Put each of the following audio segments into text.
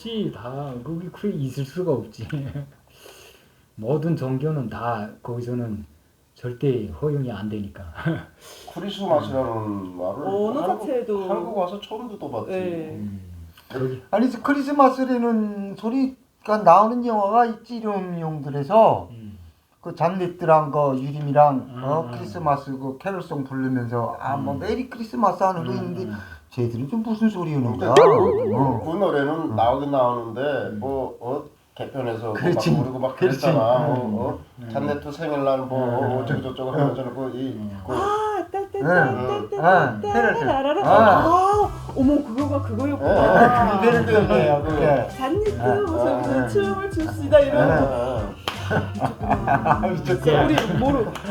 없지. 다 거기 그래 있을 수가 없지. 모든 종교는 다 거기서는 절대 허용이 안 되니까. 크리스마스라는 말을 언어 자체도 한국 와서 처음 듣어봤지. 네. 거기 아니 크리스마스라는 소리가 나오는 영화가 있지 이런 용들에서 그 잔릿들랑 그 유림이랑 크리스마스 그 캐롤송 부르면서 뭐 메리 크리스마스 하는 거 있는데 쟤들은 좀 무슨 소리 하는 거야? 그 노래는 나오긴 나오는데 개편에서 그렇지. 막 부르고 막 그렇지. 그랬잖아. 잔네트 생일날 어쩌고 저쩌고 하면서 어머 그거였구나. 그대로 때문에요 그게. 잔니트 무슨 춤을 춥시다 이런 거. 진짜 우리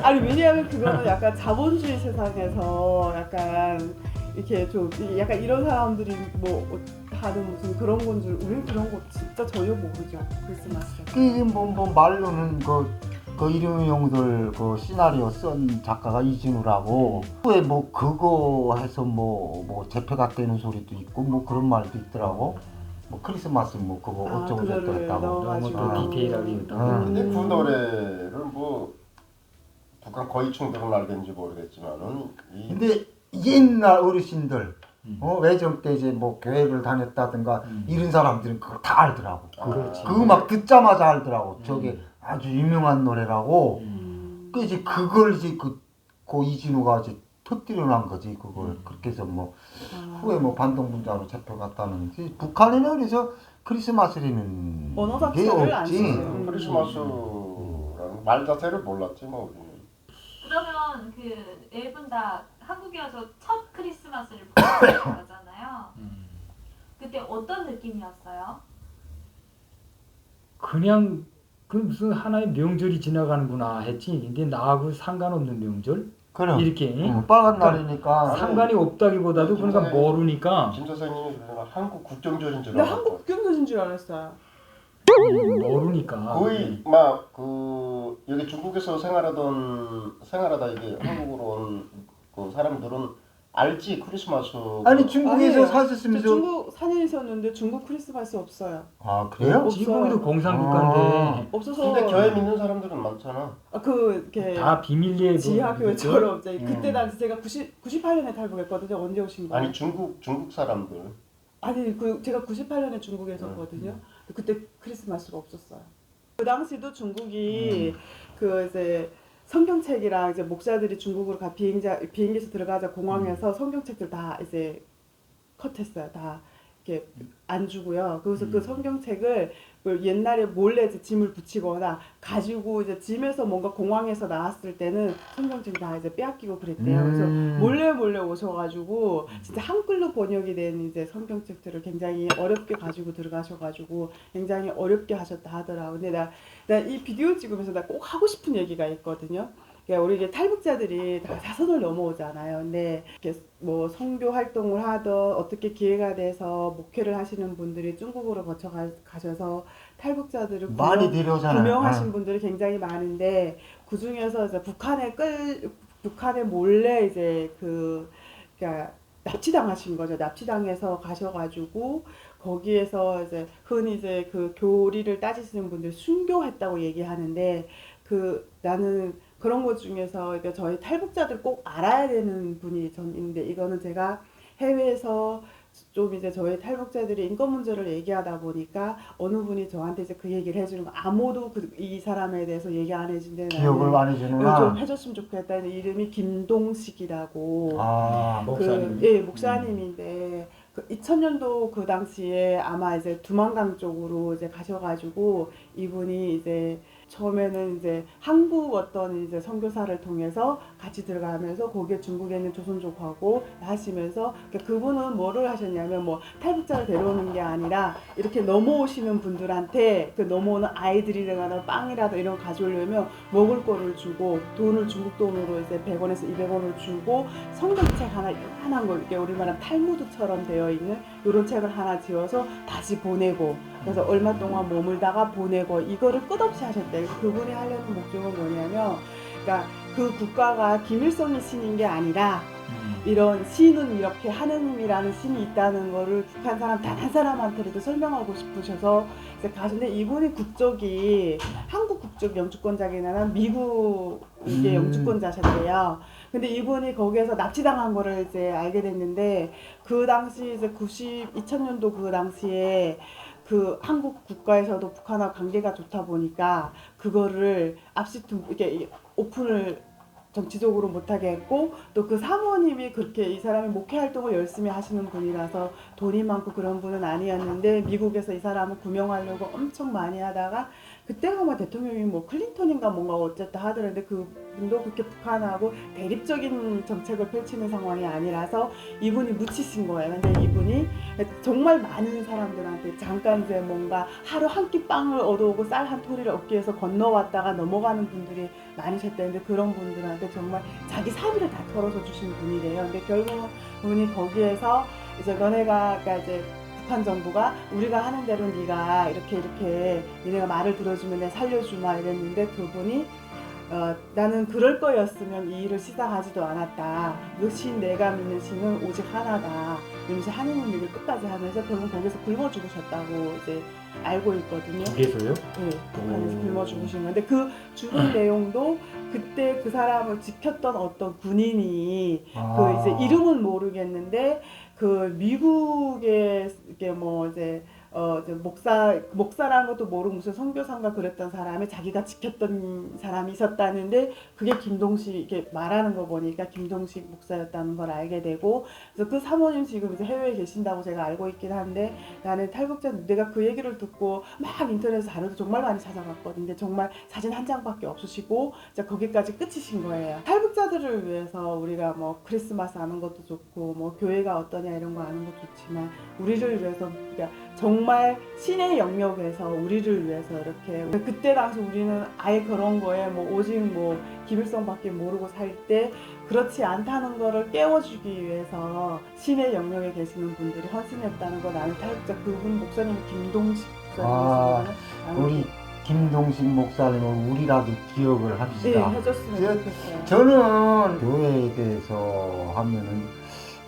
아니 왜냐하면 그거는 약간 자본주의 세상에서 약간 이렇게 좀 약간 이런 사람들이 뭐 하는 무슨 그런 건 줄 우리는 그런 거 진짜 전혀 모르죠. 크리스마스. 이게 뭐 말로는 그 일용용들 그 시나리오 쓴 작가가 이진우라고 왜 뭐 그거 해서 뭐 재패가 되는 소리도 있고 뭐 그런 말도 있더라고. 뭐 크리스마스 뭐 그거 어쩌고 저쩌고 했다고. 너무 또 디테일하게 근데 그 노래를 뭐 북한 거의 충돌은 알겠는지 모르겠지만은 근데 옛날 어르신들 외정 때 이제 뭐 교회를 다녔다든가 이런 사람들은 그거 다 알더라고. 그렇지. 그거 막 듣자마자 알더라고. 저게 아주 유명한 노래라고. 그 이제 그걸 이제 그 이진우가 이제 터뜨려 난 거지 그걸. 그렇게 해서 뭐 후에 뭐 반동분자로 잡혀갔다는. 북한에는 그래서 크리스마스라는 언어 게 자체를 안 없지. 쓰죠. 크리스마스라는 말 자체를 몰랐지 뭐 우리는. 그러면 그 네 분 다 한국에 와서 첫 크리스마스를 보내는 거잖아요. 그때 어떤 느낌이었어요? 그냥 그 무슨 하나의 명절이 지나가는구나 했지. 근데 나하고 상관없는 명절? 그럼. 이렇게 빨간 날이니까. 상관이 없다기보다도 그러니까 모르니까 김 선생님이 그러면 한국 국경절인 줄 나 알았고 한국 국경선인 줄 알았어요. 모르니까 거의 막 그 여기 중국에서 생활하다 이게 한국으로 온 그 사람들은 알지 크리스마스. 아니 중국에서 아니에요. 사셨으면서. 중국 4년 있었는데 중국 크리스마스 없어요. 아 그래요? 지금도 공산국가인데 없어서. 근데 교회 믿는 사람들은 많잖아. 이렇게 다 비밀리에 지하교회처럼 이제 그때 당시 제가 98년에 탈북했거든요. 언제 오신 거예요? 아니 중국 사람들. 아니 제가 98년에 중국에 있었거든요. 그때 크리스마스가 없었어요. 그 당시도 중국이 그 이제 성경책이랑 이제 목사들이 중국으로 비행기에서 들어가자 공항에서 성경책들 다 이제 컷했어요. 다 이렇게 안 주고요. 그래서 그 성경책을 옛날에 몰래 이제 짐을 붙이거나 가지고 이제 짐에서 뭔가 공항에서 나왔을 때는 성경책 다 이제 빼앗기고 그랬대요. 그래서 몰래 오셔가지고 진짜 한글로 번역이 된 이제 성경책들을 굉장히 어렵게 가지고 들어가셔가지고 굉장히 어렵게 하셨다 하더라고. 근데 나 이 비디오 찍으면서 나 꼭 하고 싶은 얘기가 있거든요. 그러니까 우리 이게 탈북자들이 다 사선을 넘어오잖아요. 근데 이렇게 뭐 선교 활동을 하든 어떻게 기회가 돼서 목회를 하시는 분들이 중국으로 거쳐 가셔서 탈북자들을 많이 데려오잖아요. 구명하신 분들이 굉장히 많은데 그 중에서 이제 북한에 몰래 이제 그러니까 납치당하신 거죠. 납치당해서 가셔가지고 거기에서 이제 흔히 이제 그 교리를 따지시는 분들 순교했다고 얘기하는데 나는 그런 것 중에서 그러니까 저희 탈북자들 꼭 알아야 되는 분이 전 있는데 이거는 제가 해외에서 좀 이제 저희 탈북자들이 인권 문제를 얘기하다 보니까 어느 분이 저한테 이제 그 얘기를 해주는 거 아무도 이 사람에 대해서 얘기 안 해준데 기억을 많이 주는구나. 좀 해줬으면 좋겠다. 이름이 김동식이라고 목사님. 목사님인데 2000년도 그 당시에 아마 이제 두만강 쪽으로 이제 가셔가지고 이분이 이제 처음에는 이제 한국 어떤 이제 선교사를 통해서 같이 들어가면서 거기에 중국에 있는 조선족하고 하시면서 그분은 뭐를 하셨냐면 뭐 탈북자를 데려오는 게 아니라 이렇게 넘어오시는 분들한테 그 넘어오는 아이들이라거나 빵이라도 이런 거 가져오려면 먹을 거를 주고 돈을 중국 돈으로 이제 100원에서 200원을 주고 성경책 하나 거 이렇게 우리 말하면 탈무드처럼 되어 있는 이런 책을 하나 지어서 다시 보내고 그래서 얼마 동안 머물다가 보내고 이거를 끝없이 하셨대요. 그분이 하려는 목적은 뭐냐면 그러니까 그 국가가 김일성이 신인 게 아니라 이런 신은 이렇게 하느님이라는 신이 있다는 거를 북한 사람 단 한 사람한테라도 설명하고 싶으셔서 이제 가시는데 이분이 국적이 한국 국적 영주권자긴 하나 미국 이게 영주권자셨대요. 근데 이분이 거기에서 납치당한 거를 이제 알게 됐는데 그 당시 이제 2000년도 그 당시에 그 한국 국가에서도 북한하고 관계가 좋다 보니까 그거를 이렇게 오픈을 정치적으로 못하게 했고 또 그 사모님이 그렇게 이 사람이 목회 활동을 열심히 하시는 분이라서 돈이 많고 그런 분은 아니었는데 미국에서 이 사람을 구명하려고 엄청 많이 하다가 그때가 뭐 대통령이 뭐 클린턴인가 뭔가 어쨌든 하더라는데 그분도 그렇게 북한하고 대립적인 정책을 펼치는 상황이 아니라서 이분이 묻히신 거예요. 근데 이분이 정말 많은 사람들한테 잠깐 이제 뭔가 하루 한 끼 빵을 얻어오고 쌀 한 토리를 얻기 위해서 건너왔다가 넘어가는 분들이 많으셨다는데 그런 분들한테 정말 자기 사비를 다 털어서 주신 분이래요. 근데 결국은 그분이 거기에서 이제 너네가 그러니까 이제 북한 정부가 우리가 하는 대로 네가 이렇게 니네가 말을 들어주면 내가 살려주마 이랬는데 그분이 나는 그럴 거였으면 이 일을 시작하지도 않았다. 그 신 내가 믿는 신은 오직 하나다. 이러면서 하느님 얘기를 끝까지 하면서 결국 거기서 굶어 죽으셨다고 이제 알고 있거든요. 거기서요? 네, 북한에서 굶어 죽으신 건데 그 죽은 내용도 그때 그 사람을 지켰던 어떤 군인이 그 이제 이름은 모르겠는데 그 미국의 이게 뭐 이제 이제 목사라는 것도 모르고 무슨 선교사인가 그랬던 사람이 자기가 지켰던 사람이 있었다는데 그게 김동식 이렇게 말하는 거 보니까 김동식 목사였다는 걸 알게 되고 그래서 그 사모님 지금 이제 해외에 계신다고 제가 알고 있긴 한데 나는 탈북자 내가 그 얘기를 듣고 막 인터넷에 자료도 정말 많이 찾아봤거든요. 근데 정말 사진 한 장밖에 없으시고 이제 거기까지 끝이신 거예요. 탈북자들을 위해서 우리가 뭐 크리스마스 아는 것도 좋고 뭐 교회가 어떠냐 이런 거 아는 것도 좋지만 우리를 위해서 그러니까 정말 신의 영역에서 우리를 위해서 이렇게 그때 당시 우리는 아예 그런 거에 뭐 오직 뭐 김일성밖에 모르고 살 때 그렇지 않다는 거를 깨워주기 위해서 신의 영역에 계시는 분들이 헌신했다는 거 나는 탈북자 그분 목사님 김동식 목사님이시거든요. 우리 김동식 목사님은 우리라도 기억을 합시다. 네, 해줬으면 좋겠어요. 저는 교회에 대해서 하면은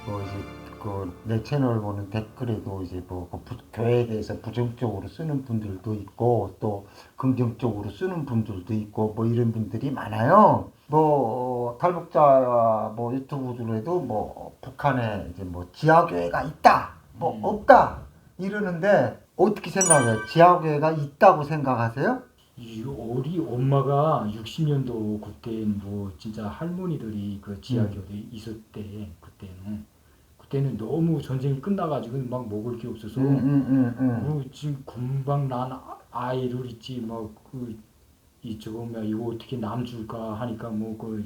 뭐 이제 그 내 채널 보는 댓글에도 이제 뭐 교회에 대해서 부정적으로 쓰는 분들도 있고 또 긍정적으로 쓰는 분들도 있고 뭐 이런 분들이 많아요. 뭐 탈북자 뭐 유튜브들에도 뭐 북한에 이제 뭐 지하교회가 있다, 뭐 없다 이러는데 어떻게 생각해요? 지하교회가 있다고 생각하세요? 우리 엄마가 60년도 그때는 뭐 진짜 할머니들이 그 지하교회에 있었대. 그때는 너무 전쟁이 끝나가지고 막 먹을 게 없어서 그 지금 금방 난 아이를 있지 뭐 그 이쪽은 뭐 이거 어떻게 남줄까 하니까 뭐 그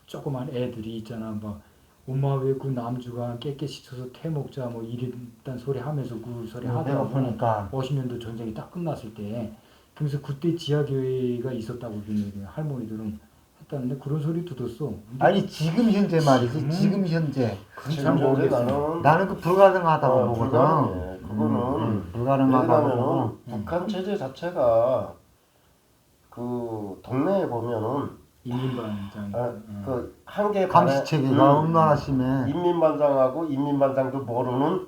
조그만 애들이 있잖아 막 엄마 왜 그 남주가 깨끗이 쳐서 태 먹자 뭐 이랬단 소리 하면서 그 소리 하다가 보니까 50년도 전쟁이 딱 끝났을 때 그래서 그때 지하교회가 있었다고 그러는 할머니들은 했다는데 그런 소리 듣었어. 아니 지금 현재 말이지 지금 현재 지금 현재 나는 그 불가능하다고 보거든. 불가능해. 그거는 불가능하다고 왜냐면은 보고 북한 체제 자체가 그 동네에 보면은 인민반장. 그 한계 반에 감시체계가 얼마나 심해. 인민반장하고 인민반장도 모르는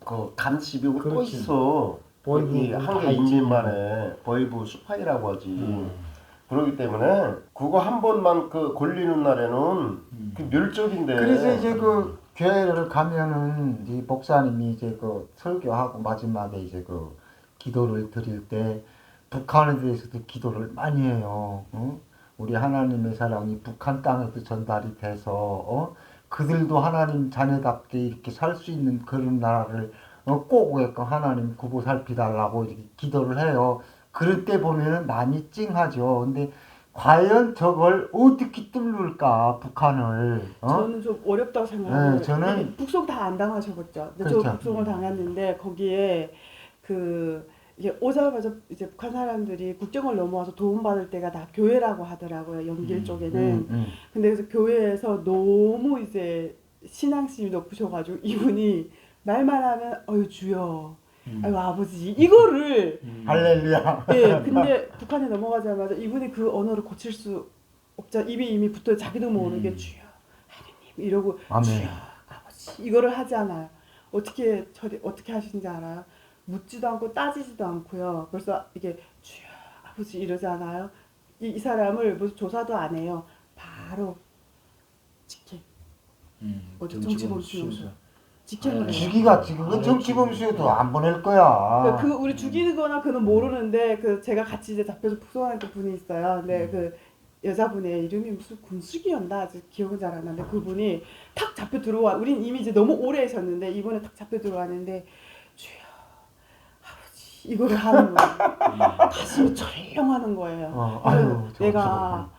그 감시병이 또 그렇지. 있어. 보이부 이 한계 인민반에 보이부 스파이라고 하지. 그렇기 때문에 그거 한 번만 그 걸리는 날에는 그 멸절인데. 그래서 이제 그 교회를 가면은 이 목사님이 이제 그 설교하고 마지막에 이제 그 기도를 드릴 때 북한에 대해서도 기도를 많이 해요. 우리 하나님의 사랑이 북한 땅에도 전달이 돼서 그들도 하나님 자녀답게 이렇게 살 수 있는 그런 나라를 꼭 오게끔 하나님 구보 살피달라고 이렇게 기도를 해요. 그럴 때 보면은 많이 찡하죠. 근데 과연 저걸 어떻게 뚫을까 북한을? 저는 좀 어렵다고 생각해요. 네, 저는 북송 다 안 당하셔봤죠. 근데 그렇죠. 저 북송을 당했는데 거기에 그 이게 오자마자 이제 북한 사람들이 국경을 넘어와서 도움받을 때가 다 교회라고 하더라고요. 연길 쪽에는. 근데 그래서 교회에서 너무 이제 신앙심이 높으셔가지고 이분이 말만 하면 어유 주여, 아유 아버지 이거를 할렐루야. 예, 근데 북한에 넘어가자마자 이분이 그 언어를 고칠 수 없자 입이 이미 붙어 자기도 모르게 주여 하느님 이러고 아멘. 주여 아버지 이거를 하지 않아요. 어떻게 하시는지 알아요? 묻지도 않고 따지지도 않고요. 벌써 이게 주여 아버지 이러지 않아요? 이 사람을 무슨 조사도 안 해요. 바로 직행. 어디 정치범 수용소. 직행을 해요. 주기가 지금은 정치범 수요도 안 보낼 거야. 그러니까 그 우리 죽이거나 그는 모르는데 그 제가 같이 이제 잡혀서 북송했던 분이 있어요. 근데 그 여자분의 이름이 무슨 군숙이었나 아직 기억은 잘 안 나는데 그분이 탁 잡혀 들어와. 우린 이미 이제 너무 오래 있었는데 이번에 탁 잡혀 들어왔는데 주여 아버지 이거를 하는 거예요. 가슴이 철렁하는 거예요. 아유, 내가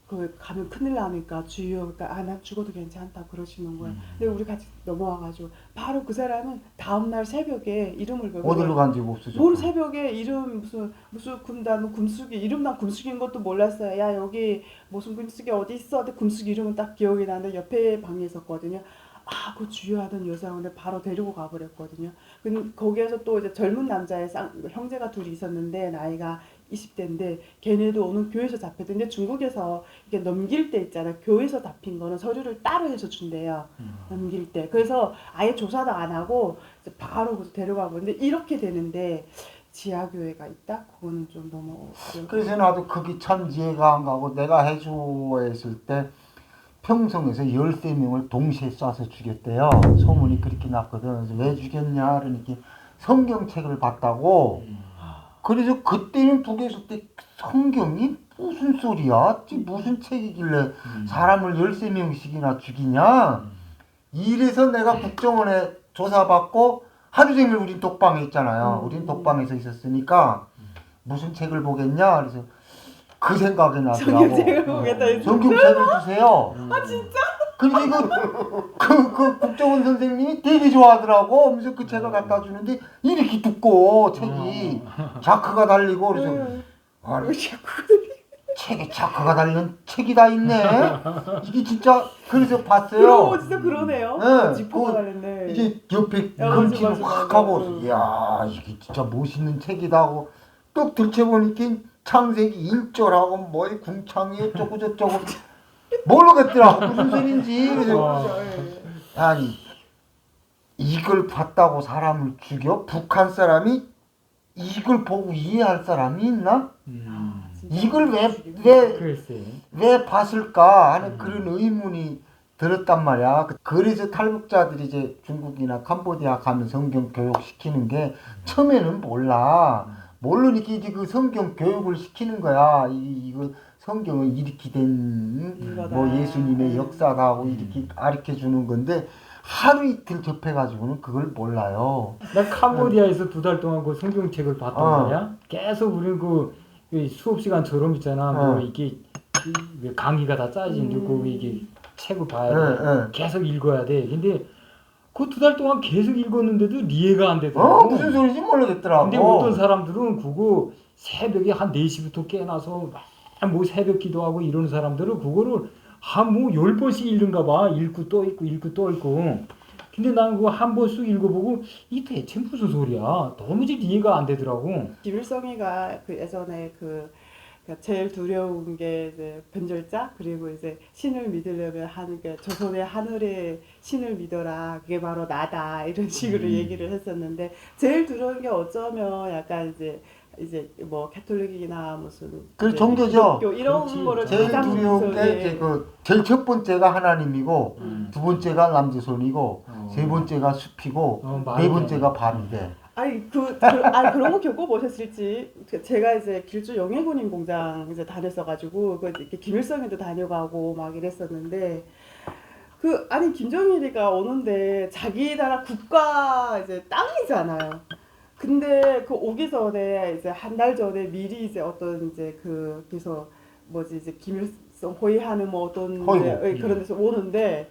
그 가면 큰일 나니까 주여 그러니까 난 죽어도 괜찮다 그러시는 거예요. 근데 우리 같이 넘어와가지고 바로 그 사람은 다음날 새벽에 이름을 걸고 어디로 간지 없어져. 모르 새벽에 이름 무슨 군단 금숙이 이름 난 금숙인 것도 몰랐어요. 야 여기 무슨 금숙이 어디 있어? 근데 금숙 이름은 딱 기억이 나는데 옆에 방에 있었거든요. 아, 그 주유하던 여자분을 바로 데리고 가버렸거든요. 근데 거기에서 또 이제 젊은 남자의 형제가 둘이 있었는데 나이가 20대인데 걔네도 오늘 교회에서 잡혔는데 중국에서 이게 넘길 때 있잖아요. 교회에서 잡힌 거는 서류를 따로 해서 준대요. 넘길 때. 그래서 아예 조사도 안 하고 이제 바로 데려가 버는데 이렇게 되는데 지하교회가 있다? 그거는 좀 너무 그래서 나도 그게 참 이해가 안 가고 내가 해주했을 때 평성에서 13명을 동시에 쏴서 죽였대요. 소문이 그렇게 났거든. 그래서 왜 죽였냐 그러니까 성경책을 봤다고. 그래서 그때는 북에서 때 성경이 무슨 소리야? 무슨 책이길래 사람을 13명씩이나 죽이냐? 이래서 내가 국정원에 조사받고 하루 종일 우린 독방에 있잖아요. 우린 독방에서 있었으니까 무슨 책을 보겠냐? 그래서 그 생각이 나더라고. 성경책을 보겠다. 성경책을 주세요. 아 진짜? 근데 그 국정원 선생님이 되게 좋아하더라고. 그래서 그 책을 갖다 주는데 이렇게 두꺼워 책이 자크가 달리고 그래서 아니, 책에 자크가 달린 책이 다 있네. 이게 진짜 그래서 봤어요. 그러고 진짜 그러네요. 네, 지퍼가 달렸네. 이제 옆에 맞아, 금지를 맞아, 확 맞아. 하고 이야 이게 진짜 멋있는 책이다 하고 또 들춰보니까 창세기 1절하고 뭐 궁창이 어쩌고 저쩌고 모르겠더라고 무슨 소린지. 그래서 아니 이걸 봤다고 사람을 죽여? 북한 사람이 이걸 보고 이해할 사람이 있나? 이걸 글쎄. 왜 봤을까 하는 그런 의문이 들었단 말이야. 그래서 탈북자들이 이제 중국이나 캄보디아 가면 성경 교육 시키는 게 처음에는 모르니까 이제 그 성경 교육을 시키는 거야. 이거 성경은 이렇게 된 뭐 예수님의 역사다 하고 이렇게 가르쳐 주는 건데 하루 이틀 접해가지고는 그걸 몰라요. 나 캄보디아에서 2달 동안 그 성경책을 봤단 말이야. 계속 우리는 그 수업 시간처럼 있잖아. 뭐 이게 왜 강의가 다 짜진 그 이게 책을 봐야 돼. 계속 읽어야 돼. 근데 그 2달 동안 계속 읽었는데도 이해가 안 되더라고. 무슨 소리인지 모르겠더라고. 근데 어떤 사람들은 그거 새벽에 한 4시부터 깨어나서 막 뭐 새벽 기도하고 이러는 사람들은 그거를 한 뭐 10번씩 읽는가 봐. 읽고 또 읽고 읽고 또 읽고. 근데 나는 그거 한 번 쑥 읽어보고 이 대체 무슨 소리야? 도무지 이해가 안 되더라고. 김일성이가 그 예전에 그러니까 제일 두려운 게 이제 변절자 그리고 이제 신을 믿으려면 하는 조선의 하늘의 신을 믿어라 그게 바로 나다 이런 식으로 얘기를 했었는데 제일 두려운 게 어쩌면 약간 이제 뭐 캐톨릭이나 무슨 그 종교죠. 이런 그렇지. 거를 제일 가장 두려운 게 이제 제일 첫 번째가 하나님이고 두 번째가 남조선이고 세 번째가 숲이고 네 번째가 밤이 돼. 아니 그런 거 겪어보셨을지 제가 이제 길주 영해군인 공장 이제 다녔어가지고 이렇게 김일성에도 다녀가고 막 이랬었는데 아니 김정일이가 오는데 자기 나라 국가 이제 땅이잖아요. 근데 그 오기 전에 이제 한 달 전에 미리 이제 어떤 이제 그래서 뭐지 이제 김일성 호위하는 뭐 어떤 그런 데서 오는데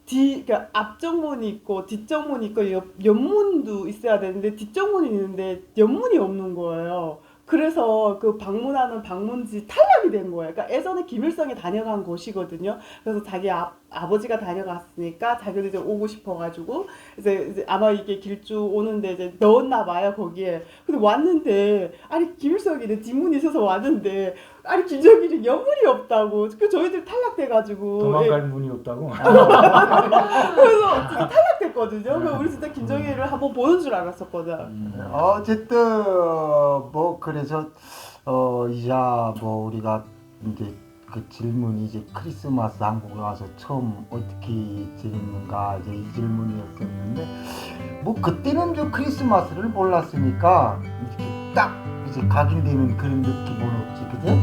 그러니까 앞정문이 있고 뒷정문이 있고 옆문도 있어야 되는데 뒷정문이 있는데 옆문이 없는 거예요. 그래서 그 방문하는 방문지 탈락이 된 거예요. 그러니까 예전에 김일성이 다녀간 곳이거든요. 그래서 자기 아버지가 다녀갔으니까 자기도 이제 오고 싶어가지고 이제 아마 이게 길쭉 오는데 이제 넣었나 봐요 거기에. 근데 왔는데 아니 김일성이는 뒷문이 있어서 왔는데 아니 김정일이 연문이 없다고. 그 저희들 탈락돼가지고 도망갈 문이 없다고. 그래서 진짜 탈락됐거든요. 그래서 우리 진짜 김정일을 한번 보는 줄 알았었거든. 어쨌든 뭐 그래서 이자 뭐 우리가 이제 그 질문이 이제 크리스마스 한국에 와서 처음 어떻게 지냈는가 이제 이 질문이었었는데 뭐 그때는 저 크리스마스를 몰랐으니까 이렇게 딱 이제 각인되는 그런 느낌은 없지, 그죠?